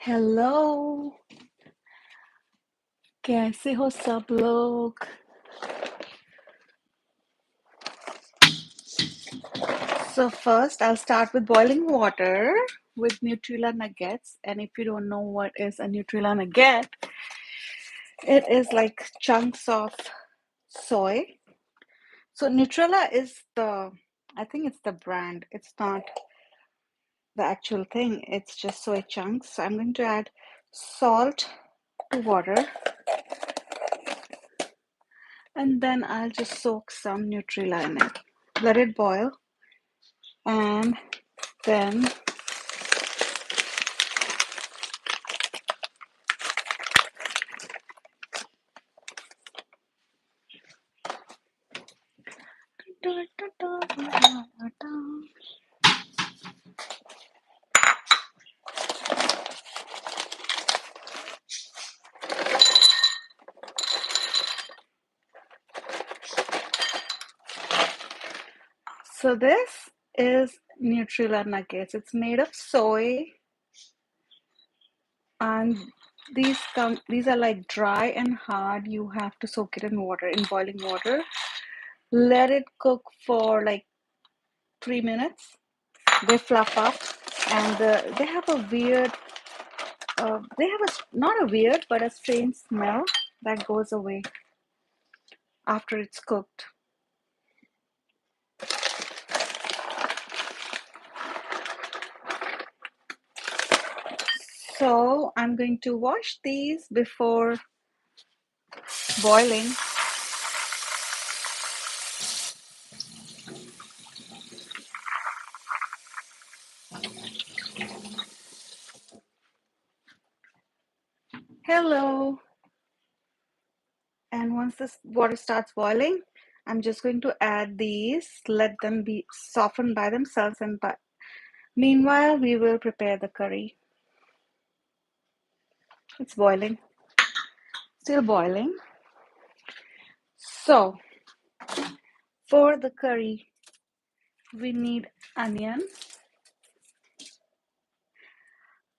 Hello. कैसे हो सब लोग? So first I'll start with boiling water with Nutella nuggets. And if you don't know what is a Nutella nugget, it is like chunks of soy. So Nutella is I think it's the brand. It's not the actual thing. It's just soy chunks. So I'm going to add salt to water, and then I'll just soak some Nutella in it. Let it boil, and then so this is Nutella nuggets. It's made of soy, and these are like dry and hard. You have to soak it in water, in boiling water. Let it cook for like 3 minutes. They fluff up, and they have a weird, they have a not a weird, but a strange smell that goes away after it's cooked. So I'm going to wash these before boiling. Hello. And once this water starts boiling, I'm just going to add these, let them be softened by themselves, and meanwhile, we will prepare the curry. It's boiling, still boiling. So, for the curry, we need onion.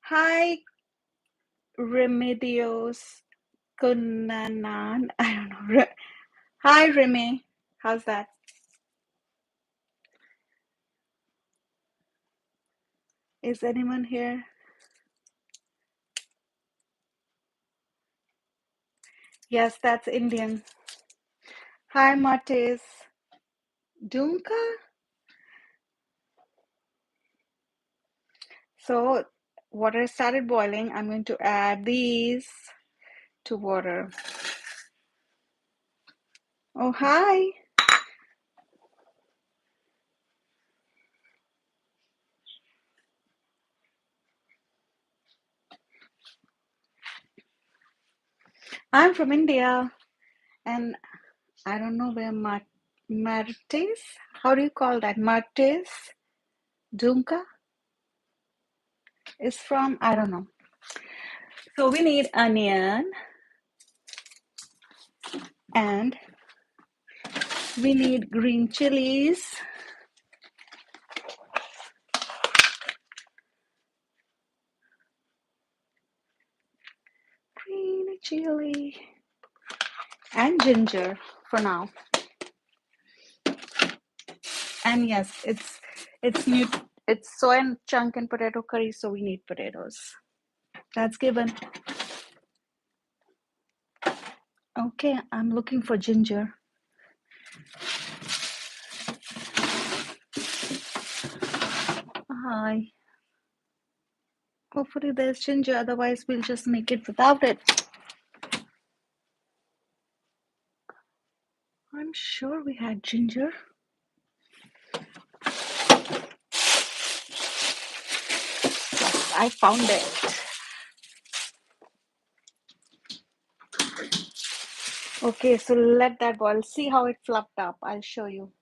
Hi, Remedios Kunanan. I don't know. Hi, Remy. How's that? Is anyone here? Yes, that's Indian. Hi, Matis. Dunka? So, water started boiling. I'm going to add these to water. Oh, hi. I'm from India, and I don't know where Martes, how do you call that? Martes Dunka is from. I don't know. So we need onion, and we need green chilies. Green chili. And ginger for now. And yes, it's soy and chunk and potato curry, so we need potatoes. That's given. Okay, I'm looking for ginger. Hi. Hopefully there's ginger, otherwise we'll just make it without it. I'm sure we had ginger. Yes, I found it. Okay, so let that boil. See how it fluffed up. I'll show you.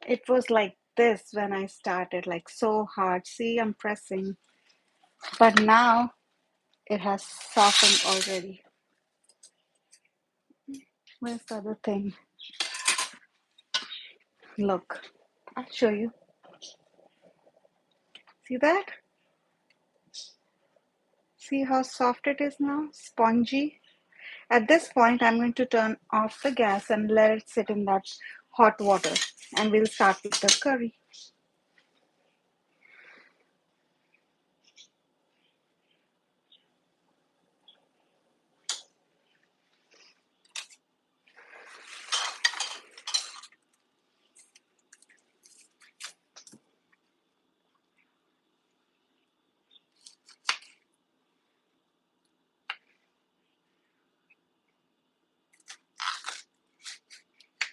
It was like this when I started, like so hard. See, I'm pressing. But now it has softened already. Where's the other thing? Look, I'll show you. See that? See how soft it is now? Spongy. At this point, I'm going to turn off the gas and let it sit in that hot water. And we'll start with the curry.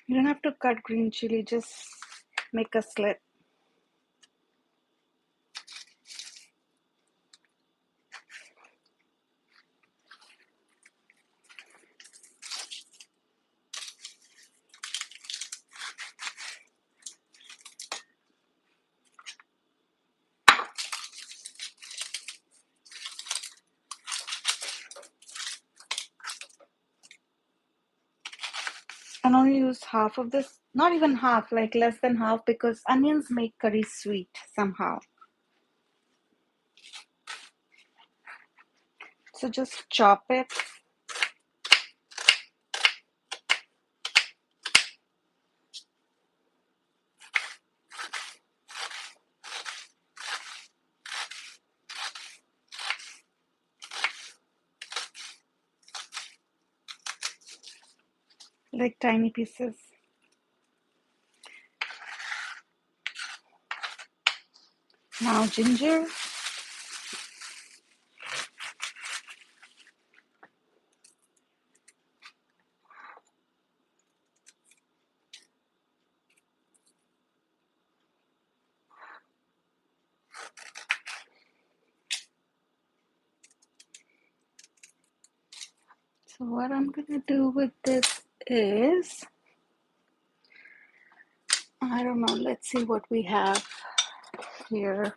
You don't have to cut green chili, just make a slit. And only use half of this, not even half, like less than half, because onions make curry sweet somehow. So just chop it. Like tiny pieces. Now ginger. So what I'm gonna do with this is, I don't know, let's see what we have here.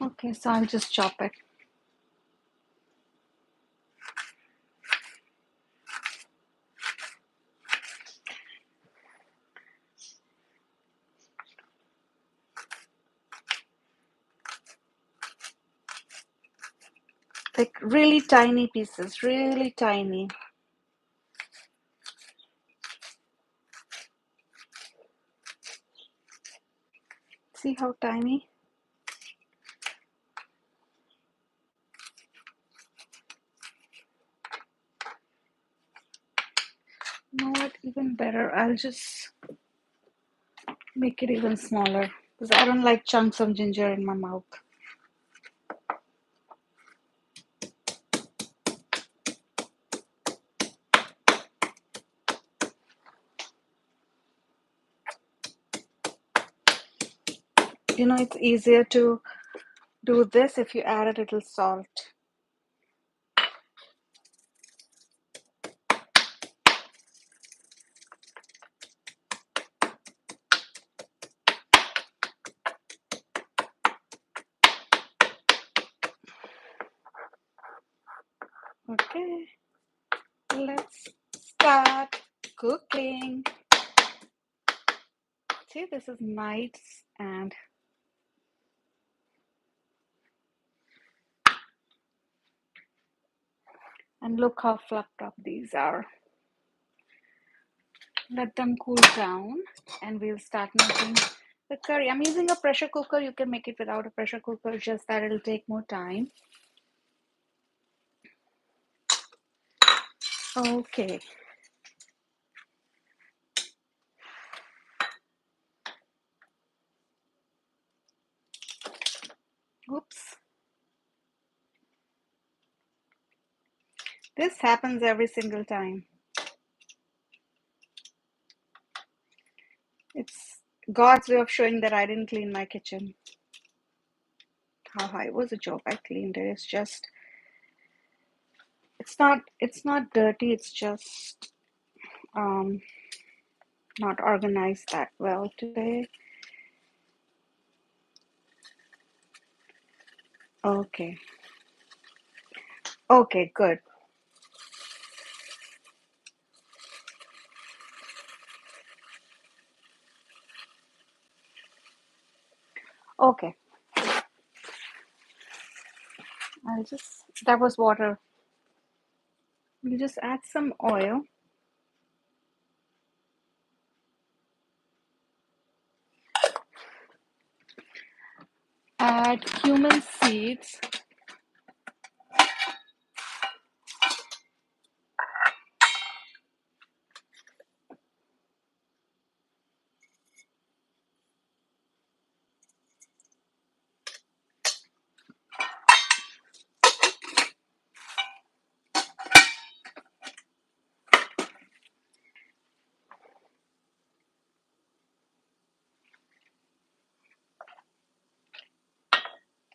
Okay, so I'll just chop it. Like really tiny pieces, really tiny. See how tiny? You know what, even better, I'll just make it even smaller because I don't like chunks of ginger in my mouth. You know, it's easier to do this if you add a little salt. Okay, let's start cooking. See, this is nice and look how fluffed up these are. Let them cool down and we'll start making the curry. I'm using a pressure cooker. You can make it without a pressure cooker, just that it'll take more time. Okay. Oops. This happens every single time. It's God's way of showing that I didn't clean my kitchen. Haha, it was a joke. I cleaned it. It's just, it's not dirty. It's just not organized that well today. Okay. Okay, good. Okay, that was water. You just add some oil, add cumin seeds,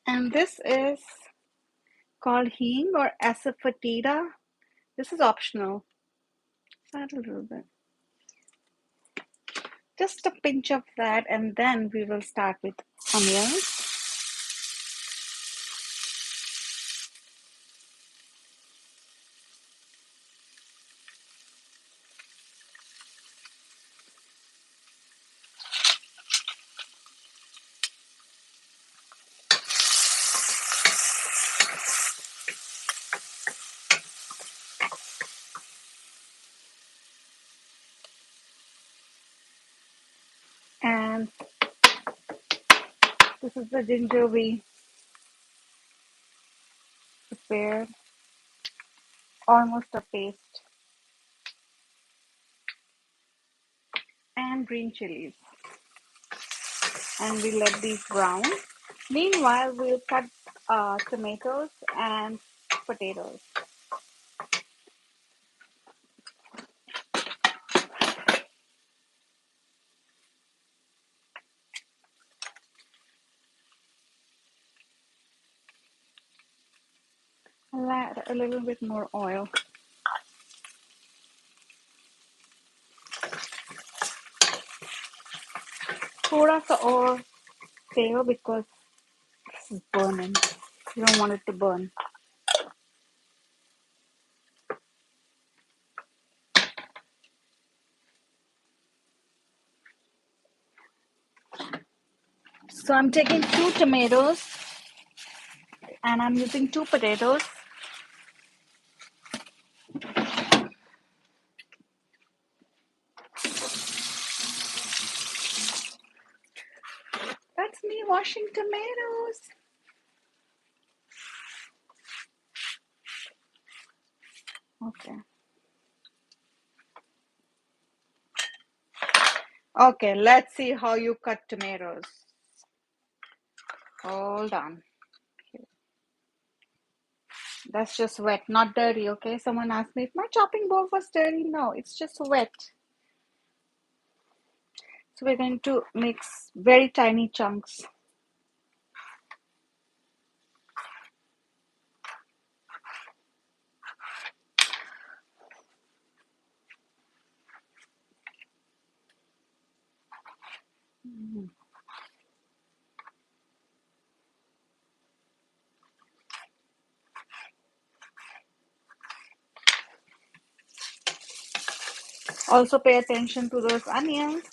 and this is called hing or asafoetida. This is optional. Just add a little bit. Just a pinch of that, and then we will start with onions. And this is the ginger we prepared, almost a paste, and green chilies. And we let these brown. Meanwhile, we'll cut tomatoes and potatoes. I'll add a little bit more oil. थोड़ा सा और तेल because this is burning. You don't want it to burn. So I'm taking 2 tomatoes and I'm using 2 potatoes. That's me washing tomatoes. Okay. Okay, let's see how you cut tomatoes. Hold on. That's just wet, not dirty, okay? Someone asked me if my chopping board was dirty. No, it's just wet. So we're going to mix very tiny chunks. Also pay attention to those onions.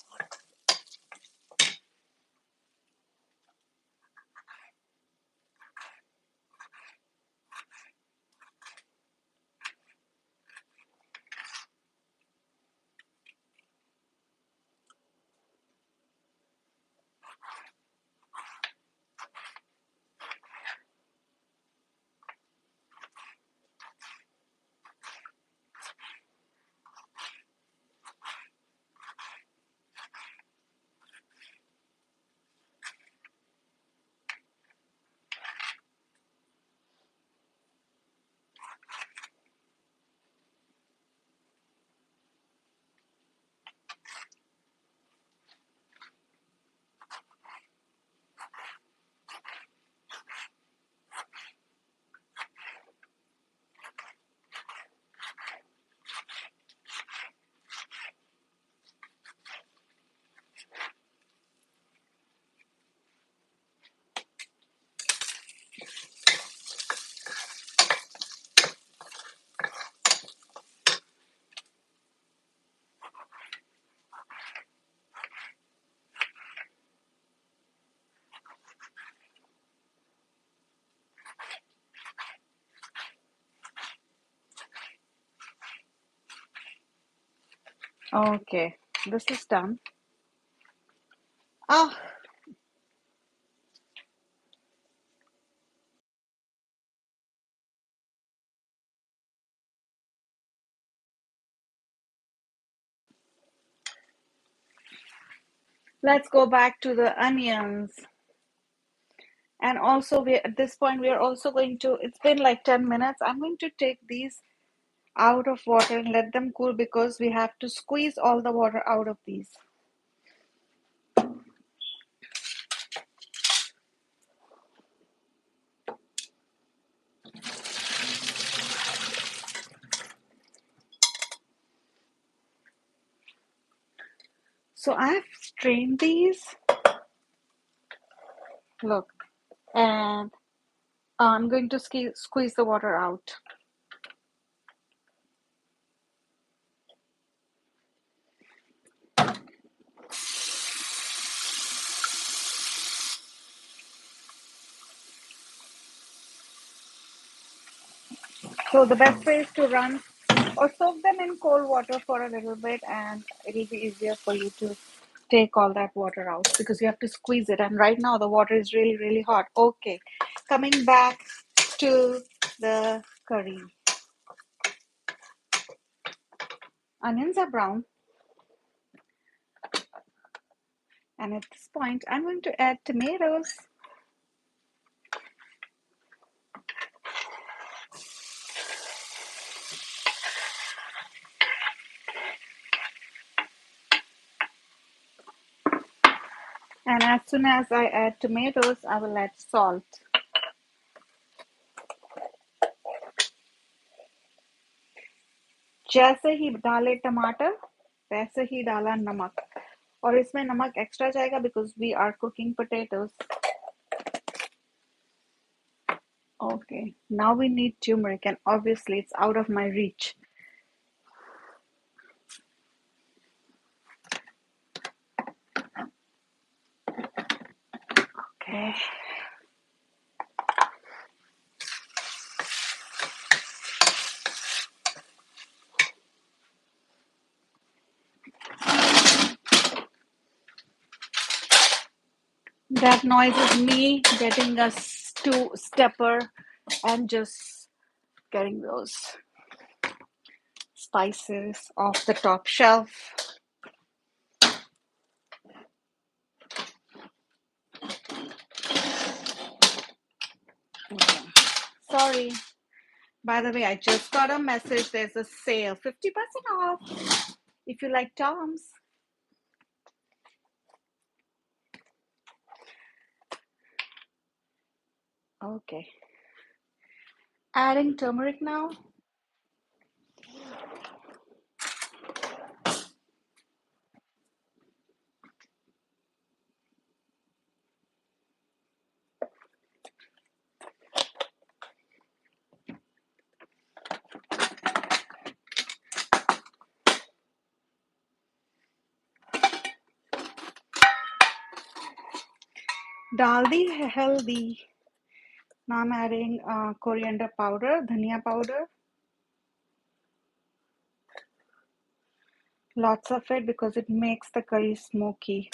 Okay, this is done. Ah, let's go back to the onions. And also, we at this point we are also going to. It's been like 10 minutes. I'm going to take these out of water and let them cool because we have to squeeze all the water out of these. So I've strained these. Look, and I'm going to squeeze the water out. So the best way is to run or soak them in cold water for a little bit, and it'll be easier for you to take all that water out because you have to squeeze it. And right now the water is really, really hot. Okay, coming back to the curry. Onions are brown, and at this point, I'm going to add tomatoes. And as soon as I add tomatoes, I will add salt. जैसे ही डाले टमाटर वैसे ही डाला नमक और इसमें नमक extra जाएगा because we are cooking potatoes. Okay, now we need turmeric and obviously it's out of my reach. Okay. That noise is me getting a stew stepper and just getting those spices off the top shelf. Okay. Sorry. By the way, I just got a message. There's a sale, 50% off if you like Tom's. Okay. Adding turmeric now. डाल दी है हल्दी. Now I'm adding coriander powder, dhania powder. Lots of it because it makes the curry smoky.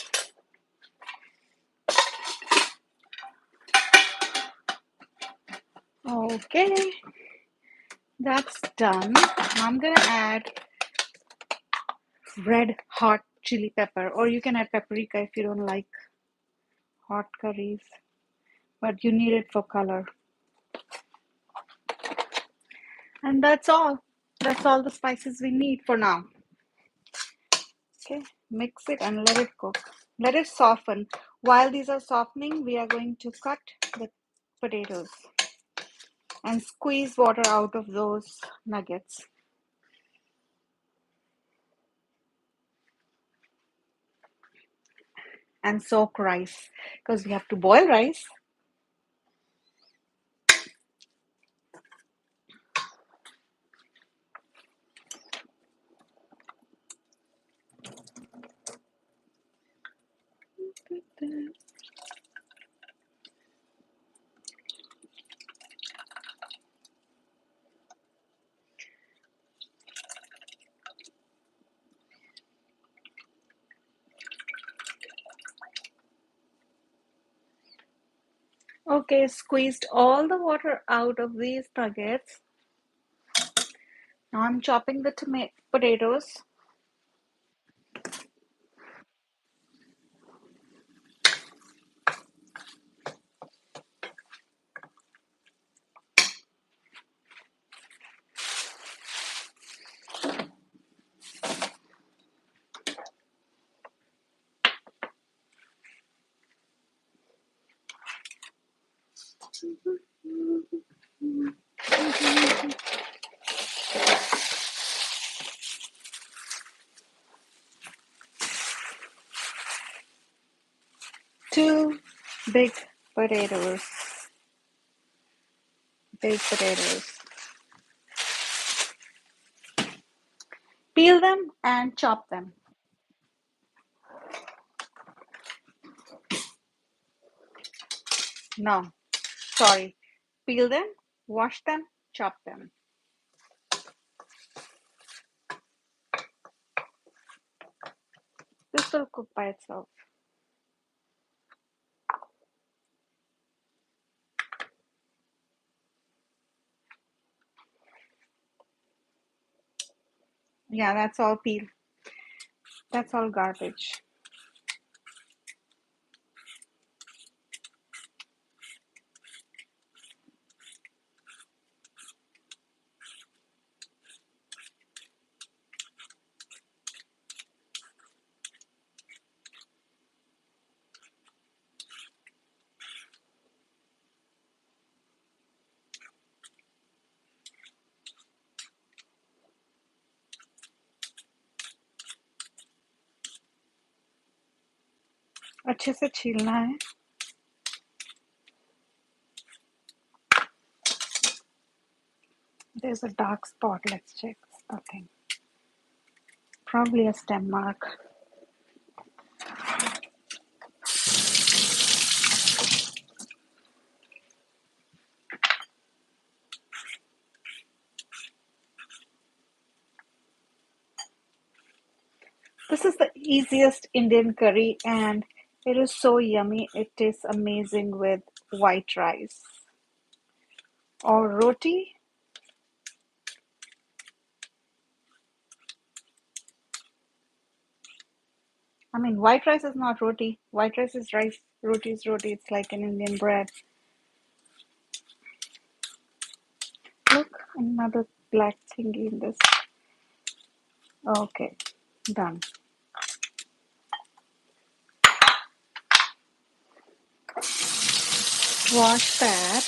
Okay, that's done. Now I'm gonna add red hot chili pepper, or you can add paprika if you don't like hot curries, but you need it for color. And that's all. That's all the spices we need for now. Okay, mix it and let it cook. Let it soften. While these are softening, we are going to cut the potatoes and squeeze water out of those nuggets. And soak rice because we have to boil rice. Okay, squeezed all the water out of these nuggets. Now I'm chopping the potatoes. Two big potatoes. Big potatoes. Peel them and chop them. No, sorry. Peel them, wash them, chop them. This will cook by itself. Yeah, that's all peel. That's all garbage. अच्छे से छीलना है. There's a dark spot. Let's check. Nothing. Probably a stem mark. This is the easiest Indian curry and it is so yummy. It tastes amazing with white rice or roti. I mean, white rice is not roti. White rice is rice. Roti is roti. It's like an Indian bread. Look, another black thingy in this. Okay, done. Wash that.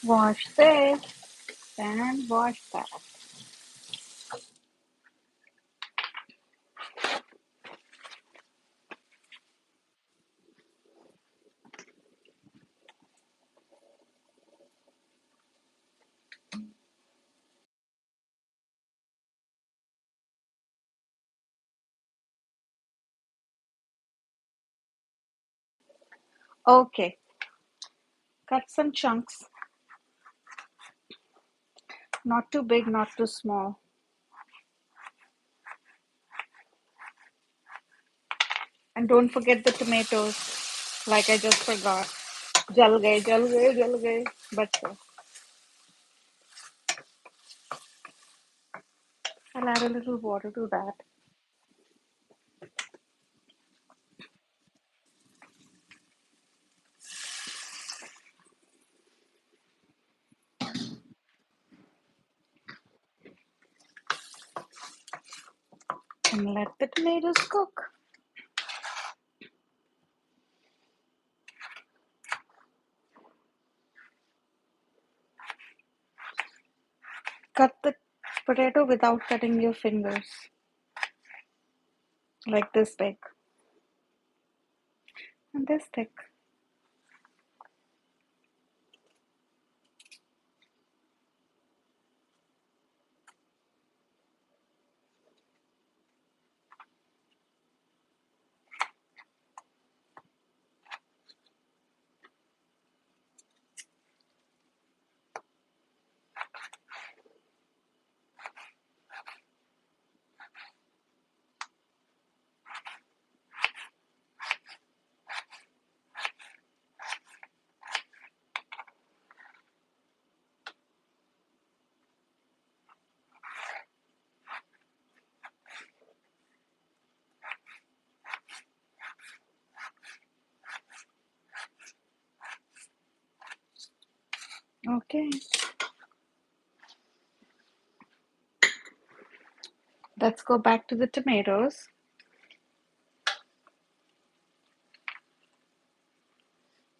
Wash this. And wash that. Okay, cut some chunks. Not too big, not too small. And don't forget the tomatoes, like I just forgot. Jal gaye, jal gaye, jal gaye. But I'll add a little water to that. And let the tomatoes cook. Cut the potato without cutting your fingers. Like this big. And this thick. Okay, let's go back to the tomatoes.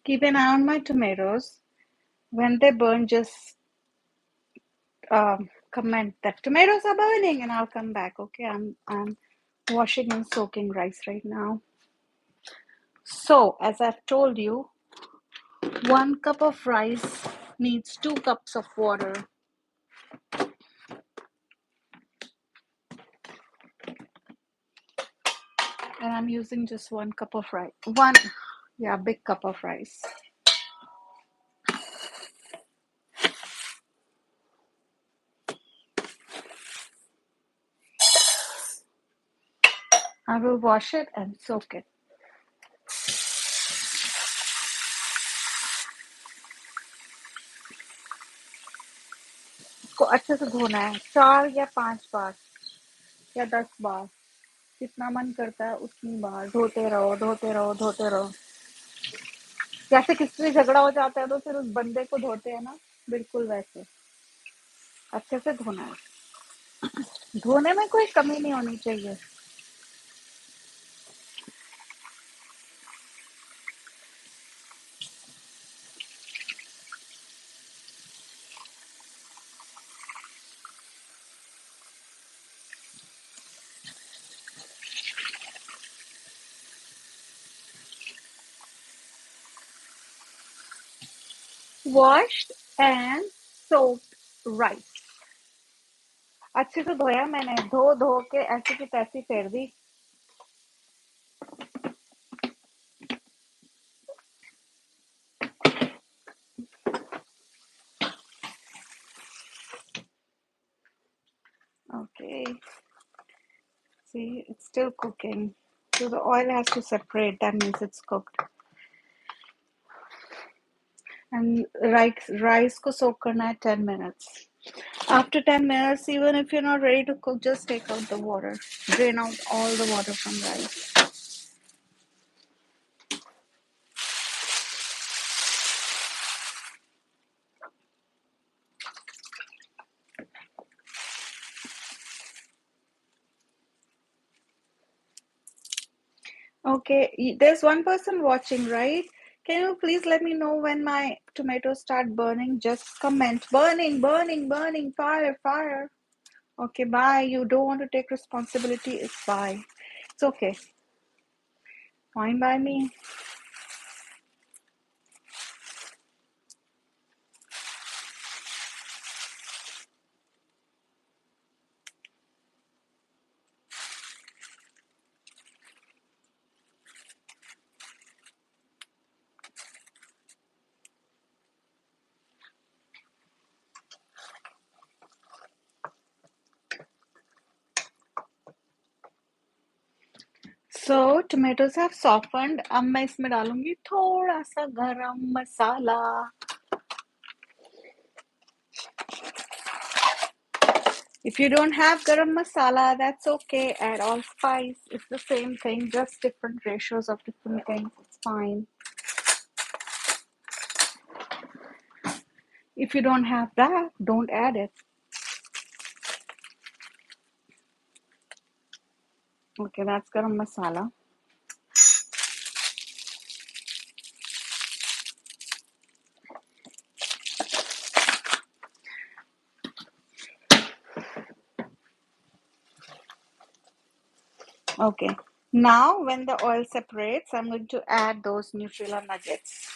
Keep an eye on my tomatoes. When they burn, just comment that tomatoes are burning, and I'll come back. Okay, I'm washing and soaking rice right now. So, as I've told you, 1 cup of rice needs 2 cups of water, and I'm using just 1 cup of rice. Yeah, big cup of rice. I will wash it and soak it. इसको अच्छे से धोना है 4 या 5 बार या 10 बार, जितना मन करता है उतनी बार धोते रहो धोते रहो धोते रहो। जैसे किसी से झगड़ा हो जाता है तो फिर उस बंदे को धोते हैं ना, बिल्कुल वैसे अच्छे से धोना है। धोने में कोई कमी नहीं होनी चाहिए। Washed and soaked rice, अच्छे से धोया मैंने, धो धो के ऐसी की तैसी फेर दी। Okay, see, it's still cooking, so the oil has to separate, that means it's cooked. And rice को soak करना है 10 minutes. After 10 minutes, even if you're not ready to cook, just take out the water. Drain out all the water from rice. Okay, there's one person watching, right? Can you please let me know when my tomatoes start burning? Just comment. Burning, burning, burning, fire, fire. Okay, bye. You don't want to take responsibility. It's bye. It's okay. Fine by me. So tomatoes have softened. अब मैं इसमें डालूंगी थोड़ा सा गरम मसाला. If you don't have garam masala, that's okay. Add all spice. It's the same thing, just different ratios of different things. It's fine. If you don't have that, don't add it. Okay, that's garam masala. Okay. Now, when the oil separates, I'm going to add those Nutella nuggets.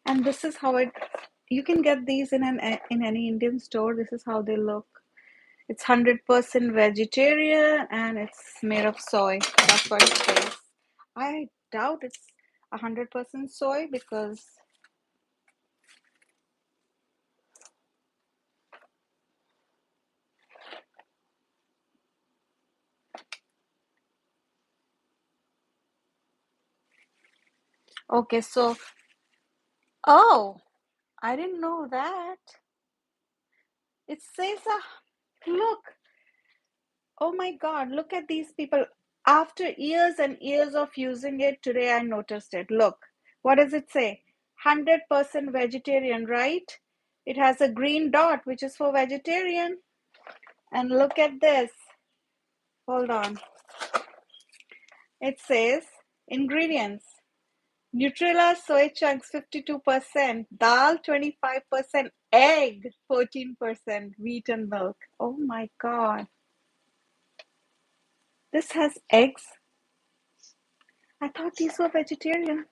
And this is how you can get these in any Indian store. This is how they look. It's 100% vegetarian and it's made of soy. That's what it says. I doubt it's 100% soy because okay, so oh, I didn't know that. It says look. Oh my God, look at these people. After years and years of using it, today I noticed it. Look, what does it say? 100% vegetarian, right? It has a green dot, which is for vegetarian. And look at this. Hold on. It says ingredients. Nutrilla soy chunks 52%, dal 25%, egg 14%, wheat and milk. Oh my God. This has eggs. I thought these were vegetarian.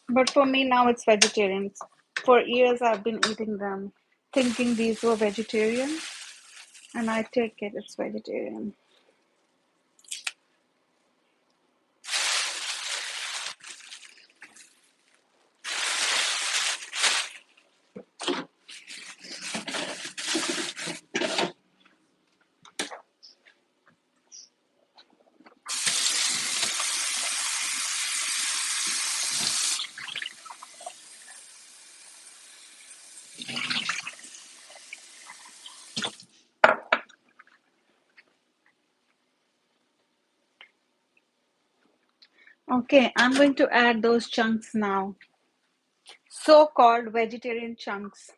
But for me now it's vegetarian. For years I've been eating them thinking these were vegetarian and I take it it's vegetarian. Okay, I'm going to add those chunks now. So-called vegetarian chunks.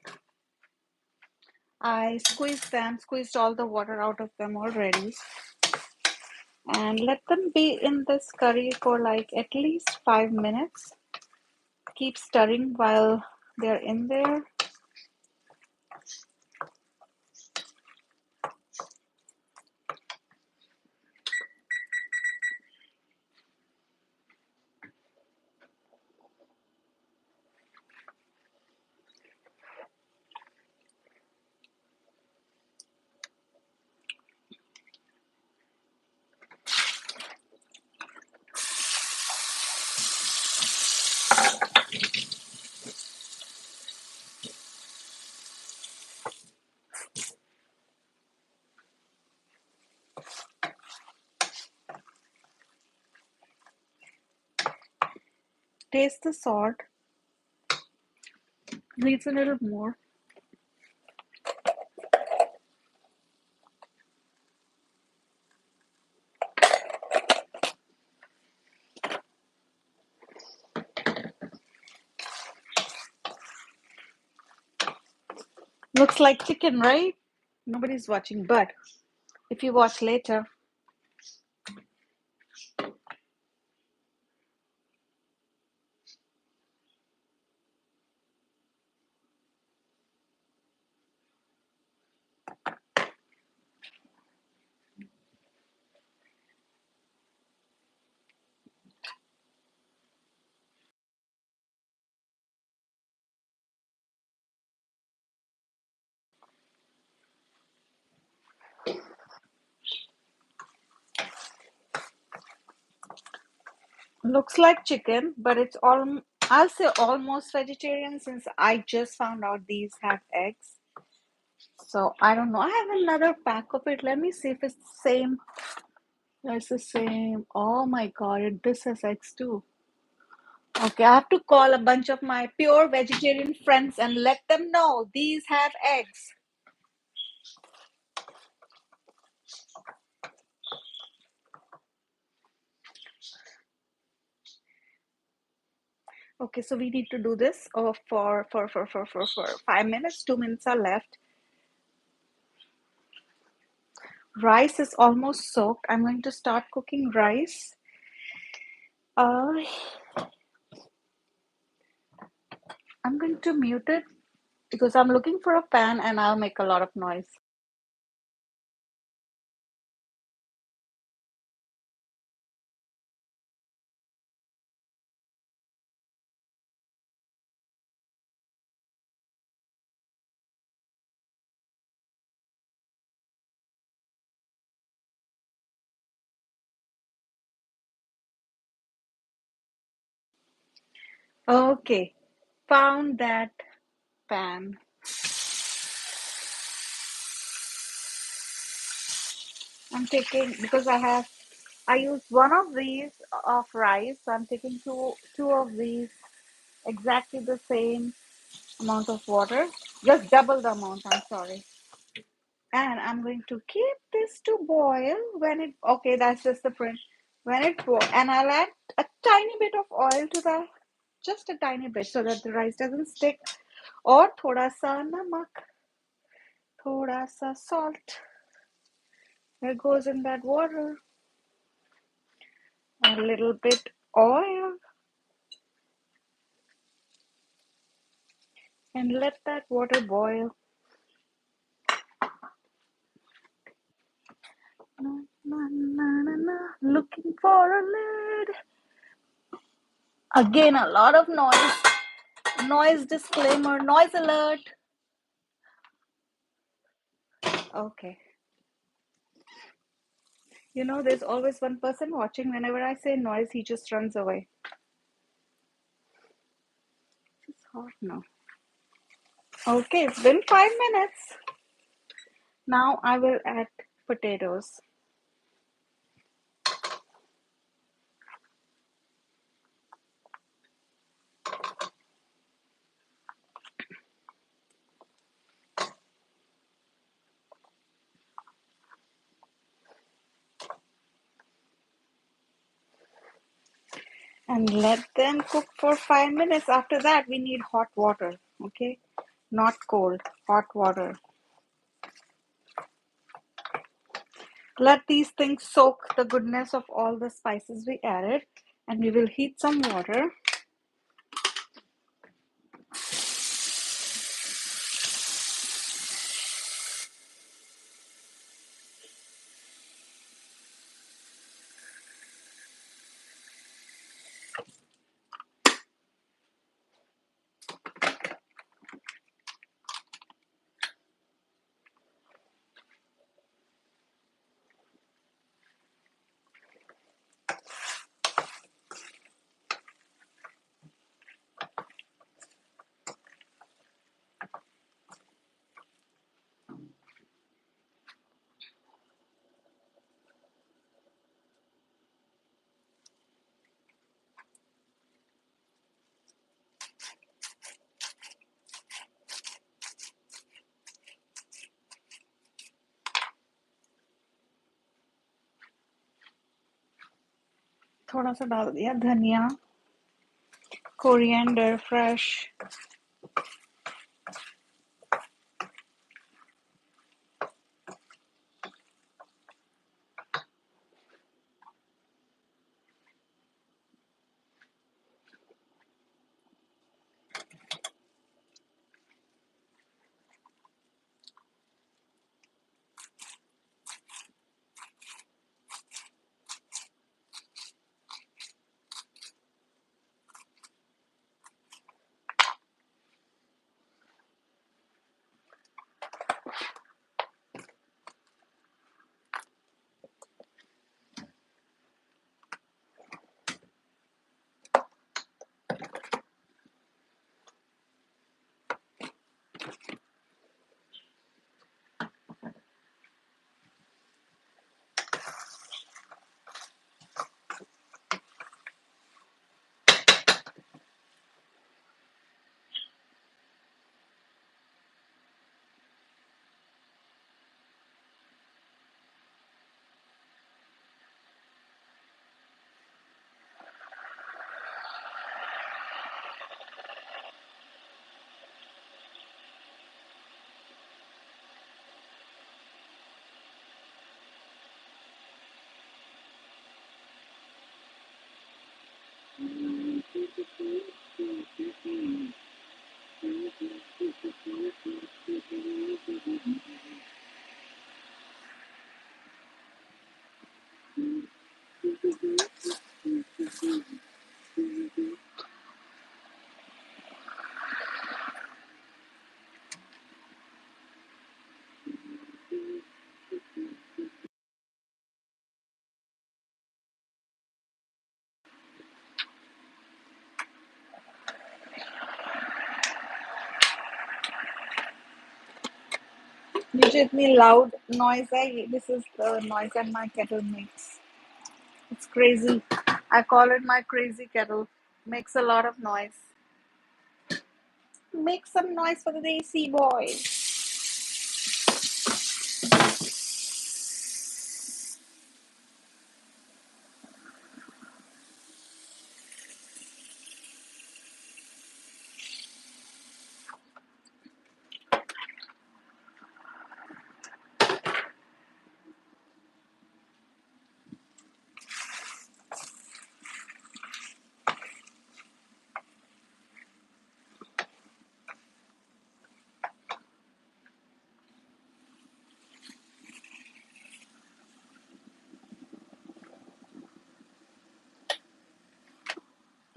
I squeezed all the water out of them already. And let them be in this curry for like at least 5 minutes. Keep stirring while they're in there. Taste the salt. Needs a little more. Looks like chicken, right? Nobody's watching, but if you watch later, looks like chicken, but it's all, I'll say almost vegetarian since I just found out these have eggs. So I don't know. I have another pack of it. Let me see if it's the same. It's the same. Oh my God, this has eggs too. Okay, I have to call a bunch of my pure vegetarian friends and let them know these have eggs. Okay, so we need to do this for 5 minutes. 2 minutes are left. Rice is almost soaked. I'm going to start cooking rice. Uh, I'm going to mute it because I'm looking for a pan and I'll make a lot of noise. Okay, found that pan. I'm taking because I use one of these of rice, so I'm taking two of these exactly the same amount of water, just double the amount, I'm sorry. And I'm going to keep this to boil when it, okay, that's just the print. When it boils, and I'll add a tiny bit of oil to the, just a tiny bit so that the rice doesn't stick. Or thoda sa namak, thoda sa salt that goes in that water. A little bit oil and let that water boil. Na, na, na, na, na. Looking for a lid. Again, a lot of noise. Noise disclaimer, noise alert. Okay. You know, there's always one person watching. Whenever I say noise, he just runs away. It's hot now. Okay, it's been 5 minutes. Now I will add potatoes. And let them cook for 5 minutes. After that, we need hot water. Okay, not cold, hot water. Let these things soak the goodness of all the spices we added, and we will heat some water. थोड़ा सा डाल दिया धनिया, coriander fresh. मुझे इतनी loud noise है. This is the noise that my kettle makes. It's crazy. I call it my crazy kettle. Makes a lot of noise. Make some noise for the Desi boy.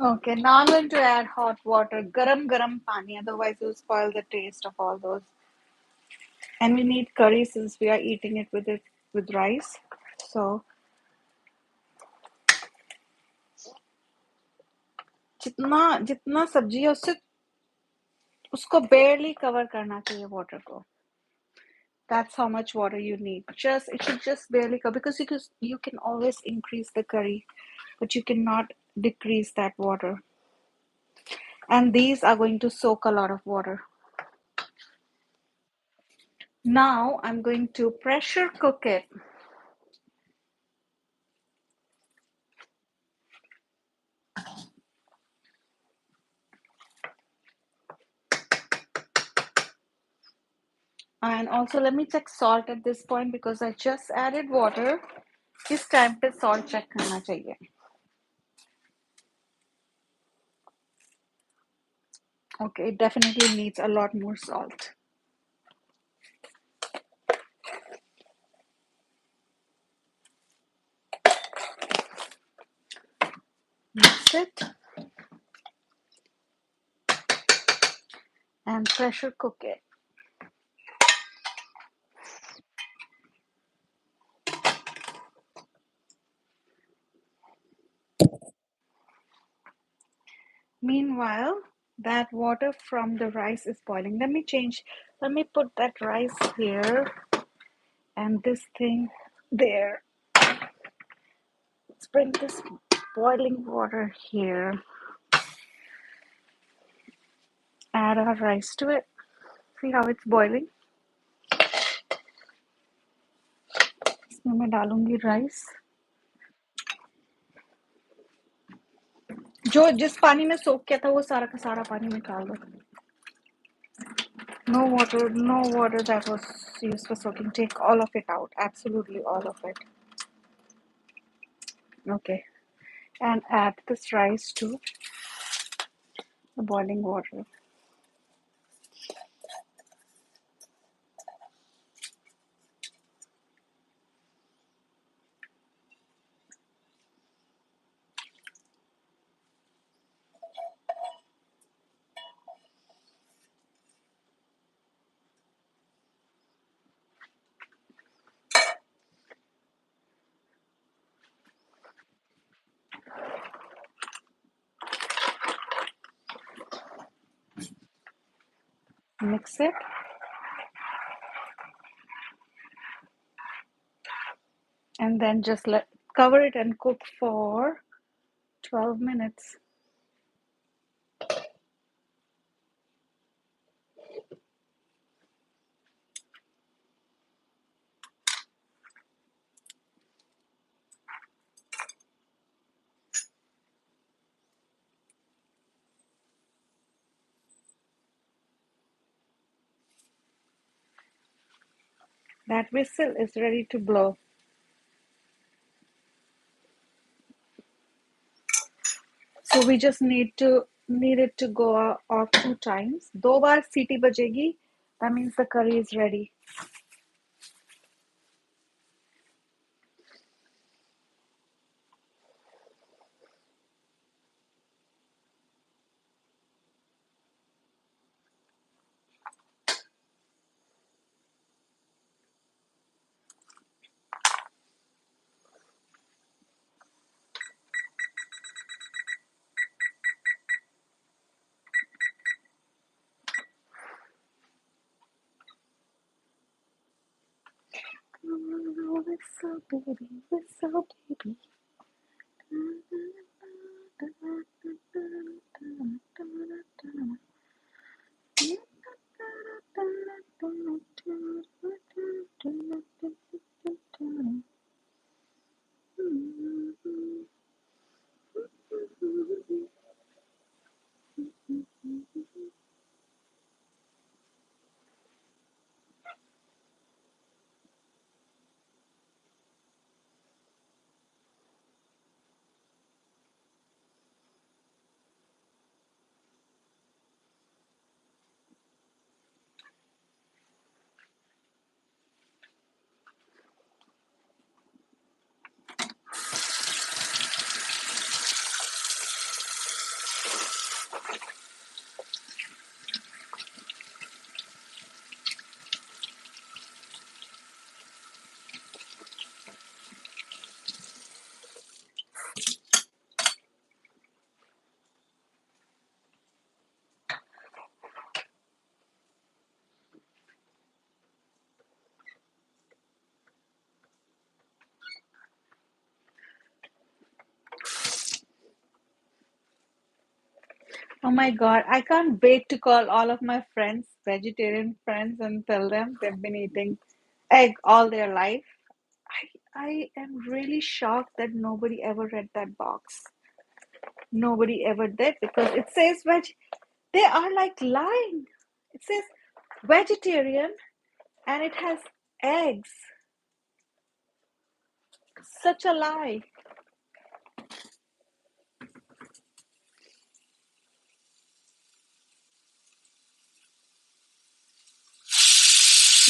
Okay, now I'm going to add hot water, garam garam pani, otherwise you'll spoil the taste of all those. And we need curry since we are eating it with rice. So जितना जितना सब्जी है उससे उसको barely cover करना चाहिए water को. That's how much water you need. Just it should just barely cover because you can always increase the curry, but you cannot decrease that water. And these are going to soak a lot of water. Now I'm going to pressure cook it. And also let me check salt at this point because I just added water. This time पे salt check करना चाहिए. Okay, it definitely needs a lot more salt. Mix it and pressure cook it. Meanwhile, that water from the rice is boiling. Let me put that rice here and this thing there. Let's bring this boiling water here. Add our rice to it. See how it's boiling? इसमें मैं डालूंगी rice. जो जिस पानी में सोक किया था वो सारा का सारा पानी निकाल दो. No water that was used for soaking. Take all of it out. Absolutely all of it. Okay. And add this rice to the boiling water. Mix it. And then just cover it and cook for 12 minutes. That whistle is ready to blow. So we just need it to go off 2 times. 2 बार सीटी बजेगी. That means the curry is ready. Whistle, baby, whistle, baby. Oh my God, I can't wait to call all of my friends, vegetarian friends, and tell them they've been eating egg all their life. I am really shocked that nobody ever read that box. Nobody ever did because it says veg. They are like lying. It says vegetarian and it has eggs. Such a lie.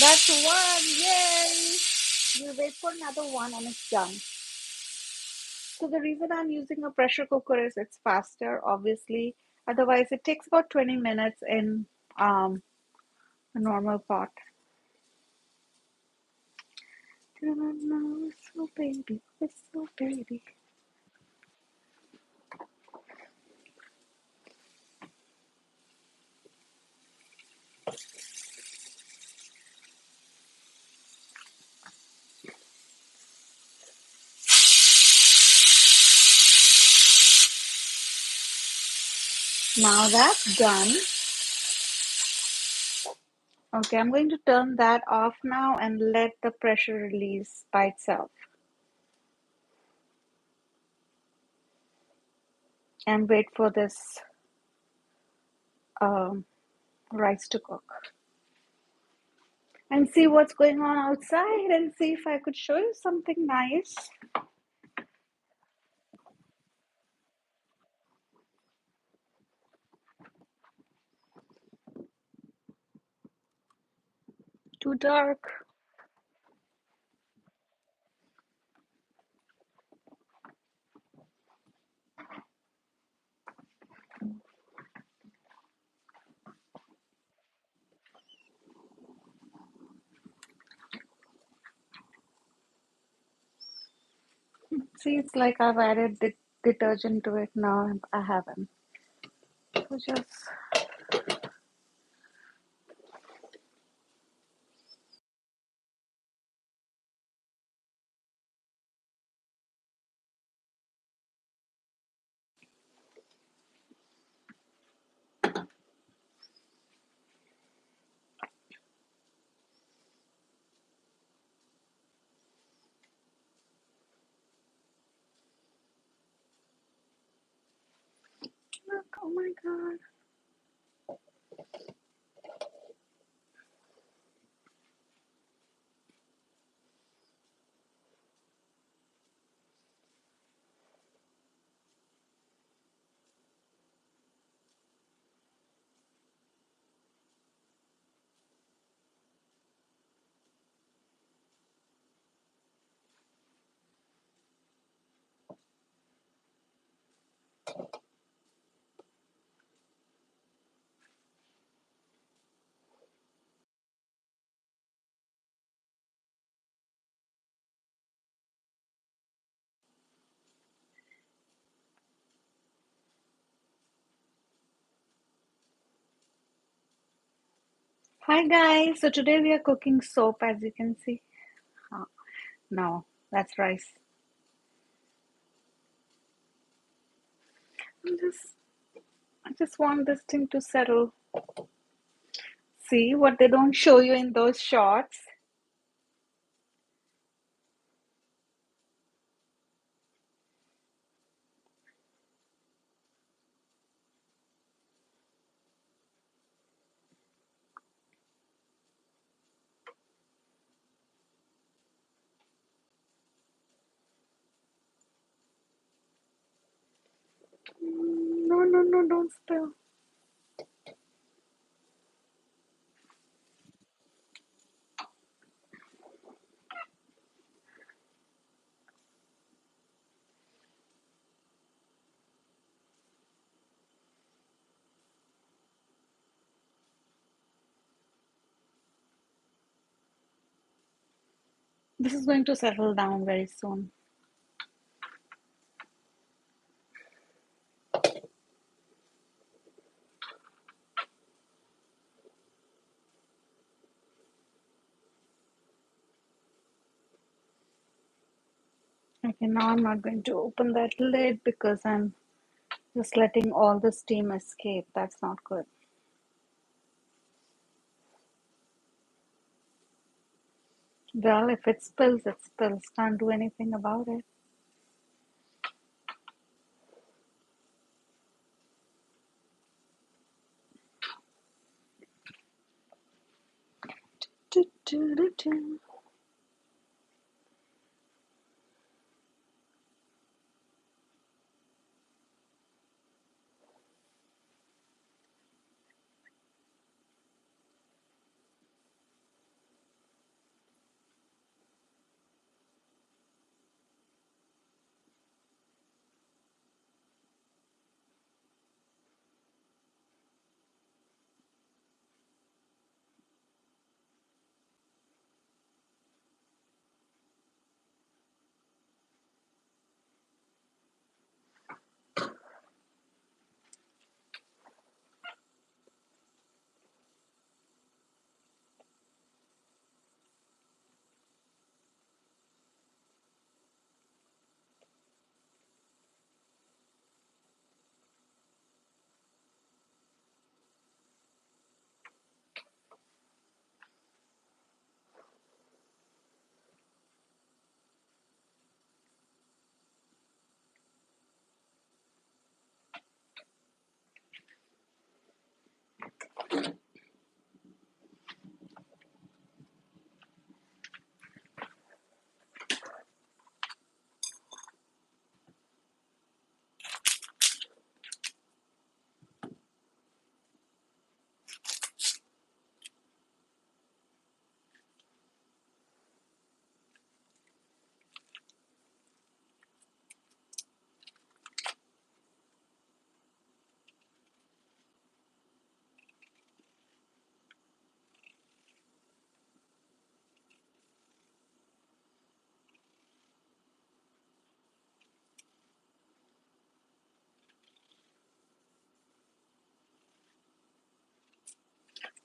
That's one. Yay! You wait for another one and it's done. So the reason I'm using a pressure cooker is it's faster, obviously. Otherwise, it takes about 20 minutes in a normal pot. Whistle baby, whistle baby. Now that's done. Okay, I'm going to turn that off now and let the pressure release by itself and wait for this um, rice to cook and see what's going on outside and see if I could show you something nice. Too dark. See, it's like I've added detergent to it now. I haven't. So just look. Oh my God. Hi guys. So today we are cooking soap, as you can see. Oh, no, that's rice. I'm just, I just want this thing to settle. See what they don't show you in those shots. No, no, no, don't spill. This is going to settle down very soon. Okay, now I'm not going to open that lid because I'm Just letting all the steam escape. That's not good. Well, if it spills, it spills. Can't do anything about it. Do, do, do, do.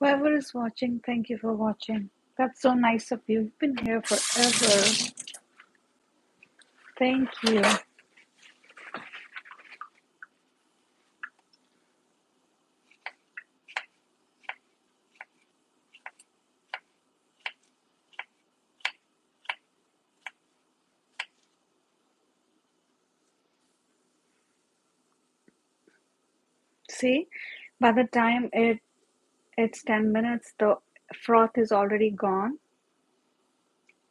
Whoever is watching, thank you for watching. That's so nice of you. You've been here forever. Thank you. See, by the time it's 10 minutes, the froth is already gone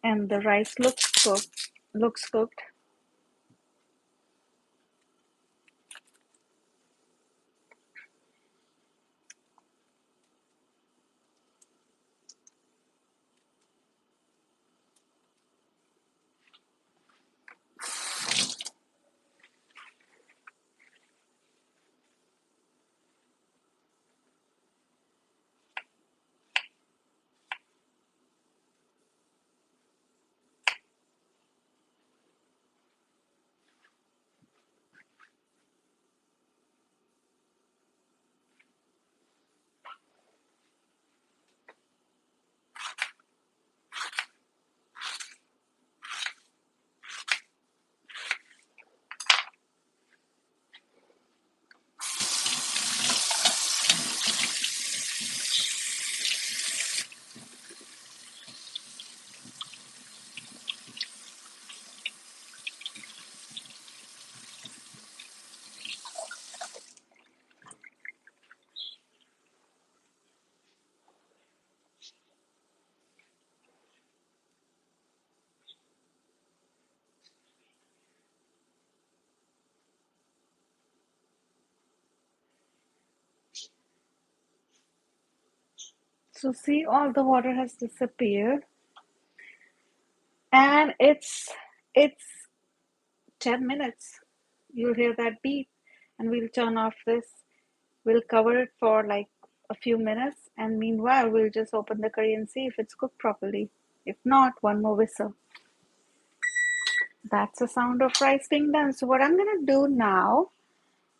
and the rice looks cooked. Looks cooked. So see, all the water has disappeared and it's 10 minutes. You'll hear that beep and we'll turn off this. We'll cover it for like a few minutes and meanwhile we'll just open the curry and see if it's cooked properly. If not, one more whistle. That's the sound of rice being done. So what I'm gonna do now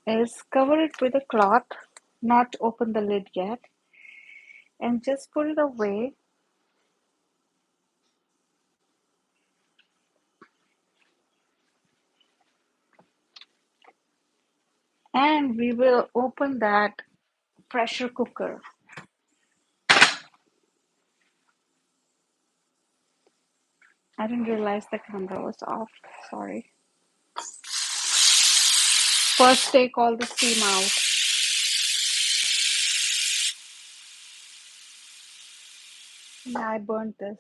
is cover it with a cloth, not open the lid yet, and just put it away. we will open that pressure cooker. I didn't realize the camera was off. Sorry. First, take all the steam out. Yeah, I burnt this.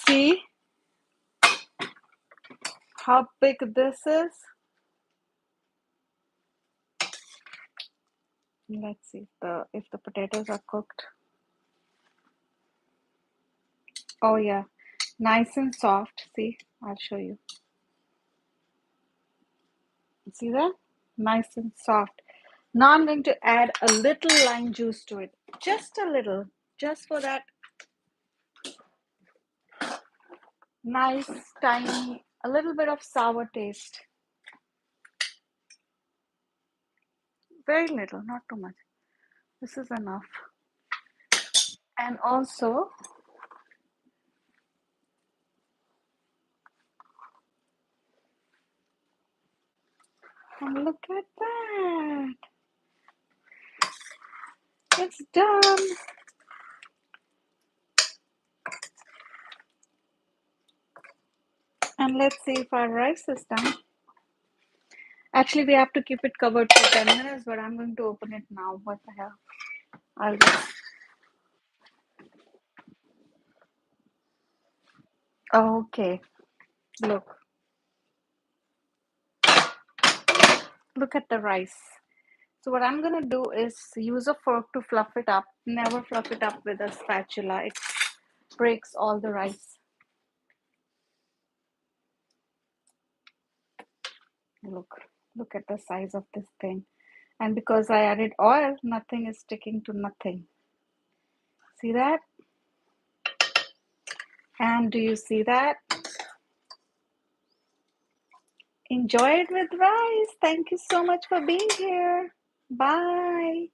See how big this is? Let's see if the potatoes are cooked. Oh yeah, nice and soft. See, I'll show you. See that? Nice and soft. Now I'm going to add a little lime juice to it. Just a little. Just for that nice, tiny, a little bit of sour taste. Very little, not too much. This is enough. And also, and look at that. It's done. And let's see if our rice is done. Actually, we have to keep it covered for 10 minutes, but I'm going to open it now. What the hell? I'll just. Okay, look. Look at the rice. So what I'm gonna do is use a fork to fluff it up. Never fluff it up with a spatula. It breaks all the rice. Look at the size of this thing. And because I added oil, nothing is sticking to nothing. See that? And do you see that? Enjoy it with rice. Thank you so much for being here. Bye.